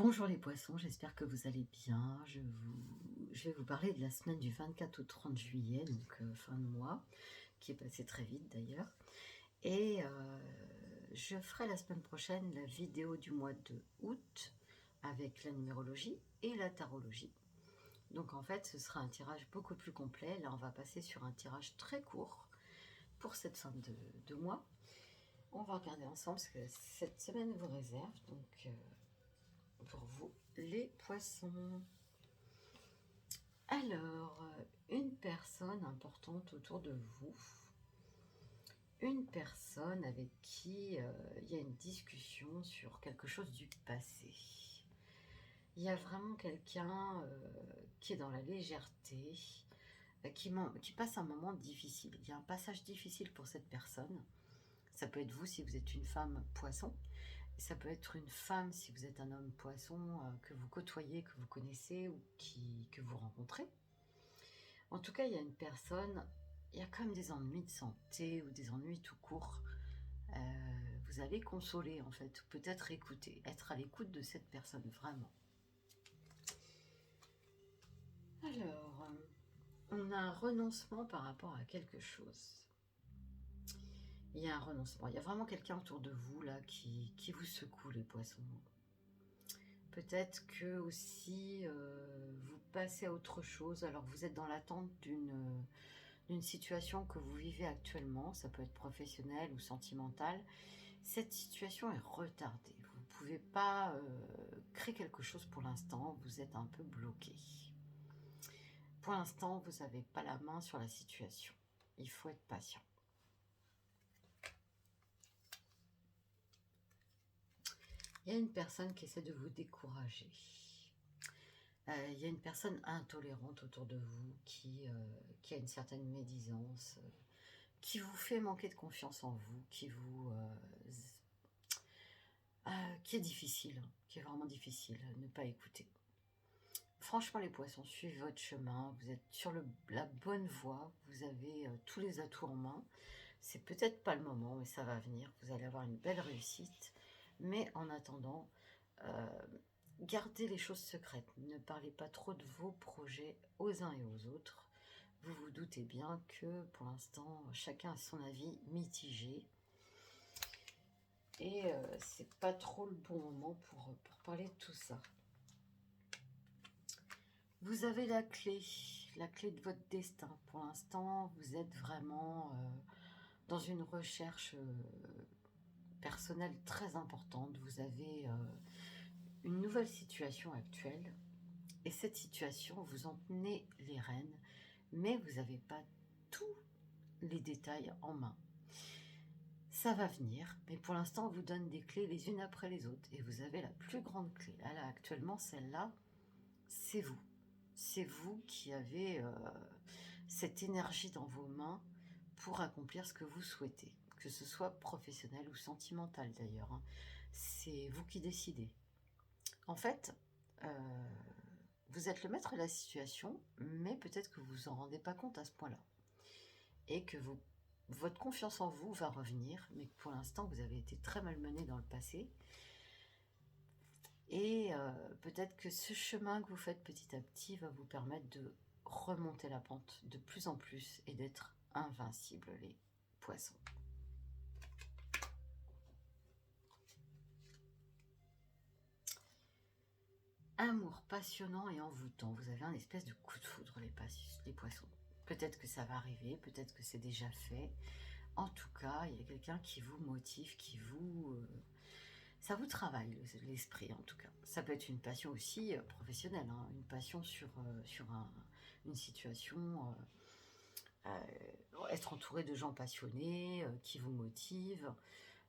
Bonjour les poissons, j'espère que vous allez bien. Je vais vous parler de la semaine du 24 au 30 juillet, donc fin de mois, qui est passé très vite d'ailleurs. Et je ferai la semaine prochaine la vidéo du mois de août avec la numérologie et la tarologie. Donc en fait, ce sera un tirage beaucoup plus complet. Là, on va passer sur un tirage très court pour cette fin de mois. On va regarder ensemble ce que cette semaine vous réserve. Donc pour vous, les poissons. Alors, une personne importante autour de vous, une personne avec qui il y a une discussion sur quelque chose du passé. Il y a vraiment quelqu'un qui est dans la légèreté, qui passe un moment difficile. Il y a un passage difficile pour cette personne. Ça peut être vous si vous êtes une femme poisson. Ça peut être une femme si vous êtes un homme poisson que vous côtoyez, que vous connaissez ou que vous rencontrez. En tout cas, il y a une personne, il y a quand même des ennuis de santé ou des ennuis tout court. Vous allez consoler en fait, peut-être écouter, être à l'écoute de cette personne, vraiment. Alors, on a un renoncement par rapport à quelque chose. Il y a un renoncement, il y a vraiment quelqu'un autour de vous là qui vous secoue les poissons. Peut-être que aussi vous passez à autre chose, alors vous êtes dans l'attente d'une situation que vous vivez actuellement, ça peut être professionnel ou sentimental. Cette situation est retardée, vous ne pouvez pas créer quelque chose pour l'instant, vous êtes un peu bloqué. Pour l'instant, vous n'avez pas la main sur la situation, il faut être patient. Il y a une personne qui essaie de vous décourager. Il y a une personne intolérante autour de vous qui a une certaine médisance, qui vous fait manquer de confiance en vous, qui est difficile, qui est vraiment difficile à ne pas écouter. Franchement, les poissons, suivez votre chemin, vous êtes sur la bonne voie, vous avez tous les atouts en main. C'est peut-être pas le moment, mais ça va venir, vous allez avoir une belle réussite. Mais en attendant, gardez les choses secrètes, ne parlez pas trop de vos projets aux uns et aux autres. Vous vous doutez bien que pour l'instant, chacun a son avis mitigé. Et c'est pas trop le bon moment pour parler de tout ça. Vous avez la clé de votre destin. Pour l'instant, vous êtes vraiment dans une recherche personnelle très importante. Vous avez une nouvelle situation actuelle. Et cette situation, vous en tenez les rênes, mais vous n'avez pas tous les détails en main. Ça va venir, mais pour l'instant, on vous donne des clés les unes après les autres. Et vous avez la plus grande clé. Là, actuellement, celle-là, c'est vous. C'est vous qui avez cette énergie dans vos mains pour accomplir ce que vous souhaitez. Que ce soit professionnel ou sentimental d'ailleurs. Hein. C'est vous qui décidez. En fait, vous êtes le maître de la situation, mais peut-être que vous vous en rendez pas compte à ce point-là. Et que votre confiance en vous va revenir, mais que pour l'instant, vous avez été très malmené dans le passé. Et peut-être que ce chemin que vous faites petit à petit va vous permettre de remonter la pente de plus en plus et d'être invincible, les poissons. Amour passionnant et envoûtant. Vous avez un espèce de coup de foudre, les poissons. Peut-être que ça va arriver, peut-être que c'est déjà fait. En tout cas, il y a quelqu'un qui vous motive, ça vous travaille l'esprit en tout cas. Ça peut être une passion aussi professionnelle, hein, une passion sur une situation, être entouré de gens passionnés qui vous motivent.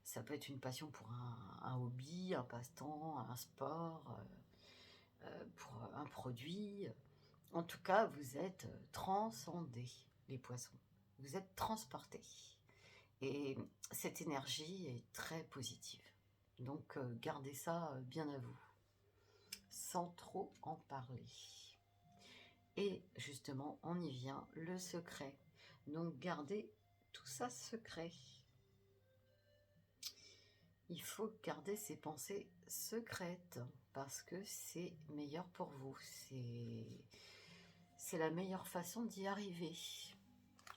Ça peut être une passion pour un hobby, un passe-temps, un sport, pour un produit. En tout cas, vous êtes transcendés, les poissons. Vous êtes transportés. Et cette énergie est très positive. Donc, gardez ça bien à vous, sans trop en parler. Et justement, on y vient, le secret. Donc, gardez tout ça secret. il faut garder ses pensées secrètes parce que c'est meilleur pour vous. C'est la meilleure façon d'y arriver.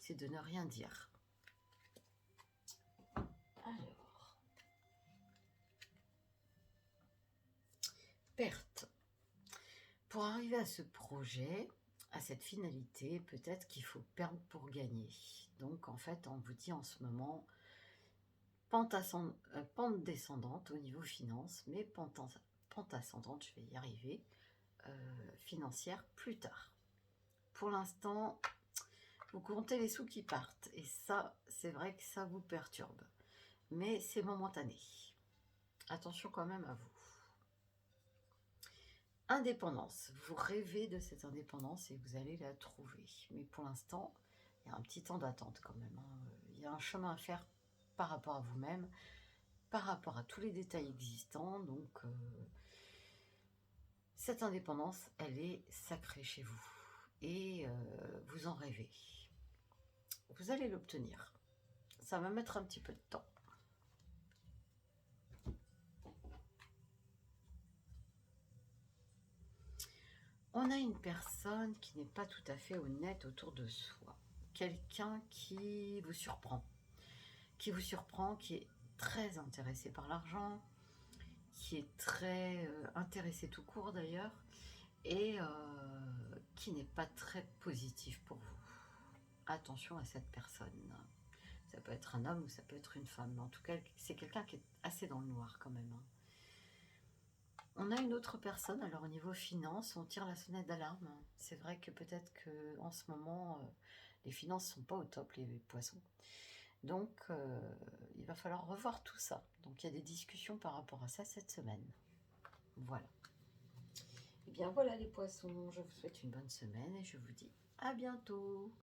C'est de ne rien dire. Alors, perte. Pour arriver à ce projet, à cette finalité, peut-être qu'il faut perdre pour gagner. Donc, en fait, on vous dit en ce moment, pente descendante au niveau finance, mais pente ascendante, je vais y arriver, financière plus tard. Pour l'instant, vous comptez les sous qui partent, et ça, c'est vrai que ça vous perturbe. Mais c'est momentané. Attention quand même à vous. Indépendance. Vous rêvez de cette indépendance et vous allez la trouver. Mais pour l'instant, il y a un petit temps d'attente quand même, hein. Il y a un chemin à faire par rapport à vous-même, par rapport à tous les détails existants. Donc, cette indépendance, elle est sacrée chez vous. Et vous en rêvez. Vous allez l'obtenir. Ça va mettre un petit peu de temps. On a une personne qui n'est pas tout à fait honnête autour de soi. Quelqu'un qui vous surprend. Qui est très intéressé par l'argent, qui est très intéressé tout court d'ailleurs, et qui n'est pas très positif pour vous. Attention à cette personne. Ça peut être un homme ou ça peut être une femme, mais en tout cas, c'est quelqu'un qui est assez dans le noir quand même, hein. On a une autre personne, alors au niveau finance, on tire la sonnette d'alarme. C'est vrai que peut-être qu'en ce moment, les finances ne sont pas au top, les poissons. Donc, il va falloir revoir tout ça. Donc, il y a des discussions par rapport à ça cette semaine. Voilà. Et bien voilà les poissons, je vous souhaite une bonne semaine et je vous dis à bientôt.